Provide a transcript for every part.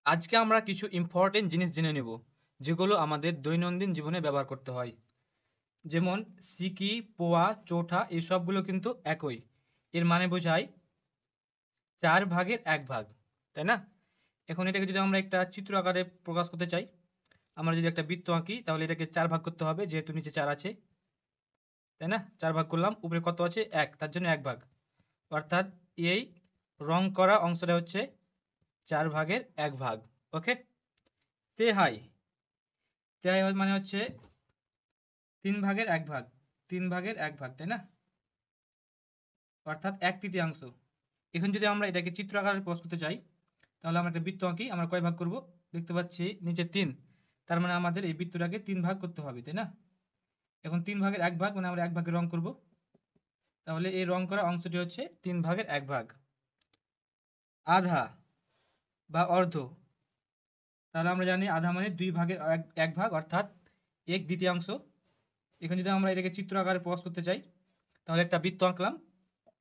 আজকে আমরা কিছু ইম্পর্টেন্ট জিনিস জেনে নেব যেগুলো আমাদের দৈনন্দিন জীবনে ব্যবহার করতে হয়। যেমন সিকি, পোয়া, চৌঠা এই সবগুলো কিন্তু একই। এর মানে বোঝায় 4 ভাগের 1 ভাগ, তাই না? এখন এটাকে যদি আমরা একটা চিত্র আকারে প্রকাশ করতে চাই, আমরা যদি একটা বৃত্ত আঁকি তাহলে এটাকে 4 ভাগ করতে হবে, যেহেতু নিচে 4 আছে, তাই না? 4 ভাগ করলাম, উপরে কত আছে? 1, তার জন্য 1 ভাগ। অর্থাৎ এই রং করা অংশটা হচ্ছে 4 ভাগের 1 ভাগ। ওকে? তেহাই, তেহাই মানে হচ্ছে 3 ভাগের 1 ভাগ, 3 ভাগের 1 ভাগ, তাই না? অর্থাৎ 1/3। এখন যদি আমরা এটাকে চিত্র আকারে প্রকাশ করতে চাই তাহলে আমরা একটা বৃত্ত আঁকি, আমরা কয় ভাগ করব? দেখতে পাচ্ছি নিচে 3, তার মানে আমাদের এই বৃত্তটাকে 3 ভাগ করতে হবে, তাই না? এখন 3 ভাগের 1 ভাগ মানে আমরা 1 ভাগে রং করব, তাহলে এই রং করা অংশটি হচ্ছে 3 ভাগের 1 ভাগ। আধা বা অর্ধ, তাহলে আমরা জানি আধা মানে 2 ভাগের 1 ভাগ, অর্থাৎ 1/2। এখন যদি আমরা এটাকে চিত্র আকারে প্রকাশ করতে চাই তাহলে একটা বৃত্ত আঁকলাম,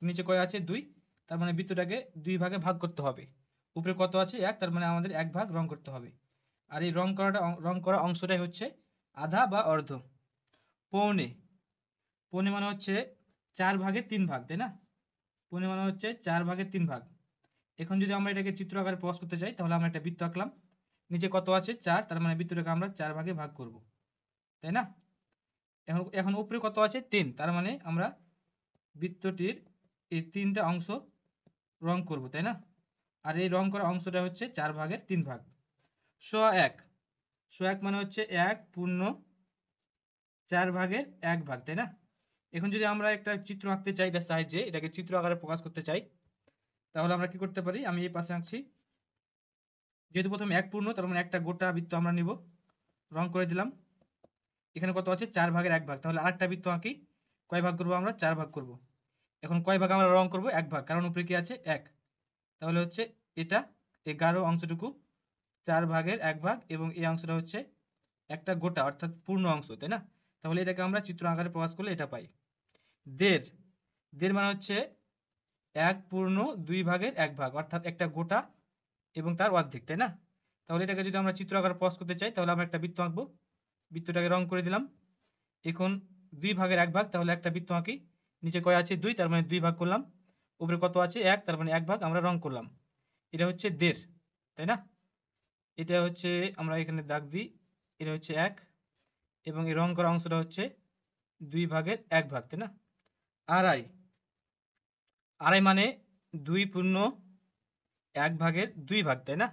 নিচে কয় আছে? 2, তার মানে বৃত্তটাকে 2 ভাগে ভাগ করতে হবে। উপরে কত আছে? 1, তার মানে আমাদের 1 ভাগ রং করতে হবে। আর এই রং করা অংশটাই হচ্ছে আধা বা অর্ধ। পৌনে, পৌনে মানে হচ্ছে 4 ভাগের 3 ভাগ, তাই না? পৌনে মানে হচ্ছে 4 ভাগের 3 ভাগ। এখন যদি আমরা এটাকে চিত্র আকারে প্রকাশ করতে চাই তাহলে আমরা একটা বৃত্ত আঁকলাম, নিচে কত আছে? 4, তার মানে বৃত্তটাকে আমরা 4 ভাগে ভাগ করব, তাই না? এখন এখন উপরে কত আছে? 3, তার মানে আমরা বৃত্তটির এই 3টা অংশ রং করব, তাই না? আর এই রং করা অংশটা হচ্ছে 4 ভাগের 3 ভাগ। 1/1, 1/1 মানে হচ্ছে 1/4 ভাগের 1 ভাগ, তাই না? এখন যদি আমরা একটা চিত্র আঁকতে চাই এটার সাহায্যে, এটাকে চিত্র আকারে প্রকাশ করতে চাই তাহলে আমরা কি করতে পারি? আমি এই পাশে আঁকছি, যেহেতু প্রথমে 1 পূর্ণ তার মানে একটা গোটা বৃত্ত আমরা নিব, রং করে দিলাম। এখানে কত আছে? 4 ভাগের 1 ভাগ, তাহলে আরেকটা বৃত্ত আঁকি, কয় ভাগ করব আমরা? 4 ভাগ করব। এখন কয় ভাগ আমরা রং করব? 1 ভাগ, কারণ উপরে কি আছে? 1, তাহলে হচ্ছে এটা 11 অংশটুকু 4 ভাগের 1 ভাগ, এবং এই অংশটা হচ্ছে একটা গোটা, অর্থাৎ পূর্ণ অংশ, তাই না? তাহলে এটাকে আমরা চিত্র আকারে প্রকাশ করলে এটা পাই। 1.5, 1.5 মানে হচ্ছে 1 পূর্ণ 2 ভাগের 1 ভাগ, অর্থাৎ একটা গোটা এবং তার অর্ধেক, তাই না? তাহলে এটাকে যদি আমরা চিত্র আকারে প্রকাশ করতে চাই তাহলে আমরা একটা বৃত্ত আঁকবো, বৃত্তটাকে রং করে দিলাম। এখন 2 ভাগের 1 ভাগ, তাহলে একটা বৃত্ত আঁকি, নিচে কয় আছে? 2, তার মানে 2 ভাগ করলাম। উপরে কত আছে? 1, তার মানে 1 ভাগ আমরা রং করলাম। এটা হচ্ছে 1.5, তাই না? এটা হচ্ছে, আমরা এখানে দাগ দিই, এটা হচ্ছে 1, এবং এই রং করা অংশটা হচ্ছে 2 ভাগের 1 ভাগ, তাই না? 2.5, 2.5 মানে 2 পূর্ণ 1 ভাগের 2 ভাগ, তাই না?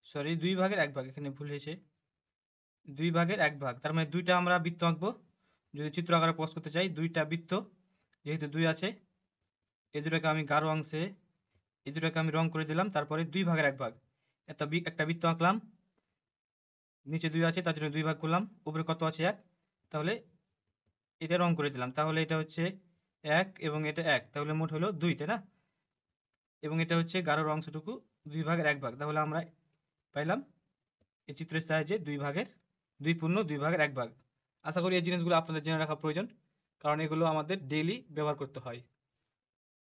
সরি, 2 ভাগের 1 ভাগ, এখানে ভুল হয়েছে। 2 ভাগের 1 ভাগ, তার মানে 2টা আমরা বৃত্ত আঁকবো, যদি চিত্র আকারে প্রকাশ করতে চাই। 2টা বৃত্ত, যেহেতু 2 আছে, এই দুটাকে আমি গাঢ় অংশে, এই দুটাকে আমি রং করে দিলাম, তারপরে 2 ভাগের 1 ভাগ, একটা বৃত্ত আঁকলাম, নিচে 2 আছে তার জন্য 2 ভাগ করলাম, উপরে কত আছে? 1, তাহলে এটা রং করে দিলাম, তাহলে এটা হচ্ছে 1 এবং এটা 1, তাহলে মোট হলো 2, তাই না? এবং এটা হচ্ছে গাঢ় অংশটুকু 2 ভাগের 1 ভাগ, তাহলে আমরা পাইলাম এই চিত্রের সাহায্যে 2 পূর্ণ 2 ভাগের 1 ভাগ। আশা করি এই জিনিসগুলো আপনাদের জেনে রাখা প্রয়োজন, কারণ এগুলো আমাদের ডেইলি ব্যবহার করতে হয়।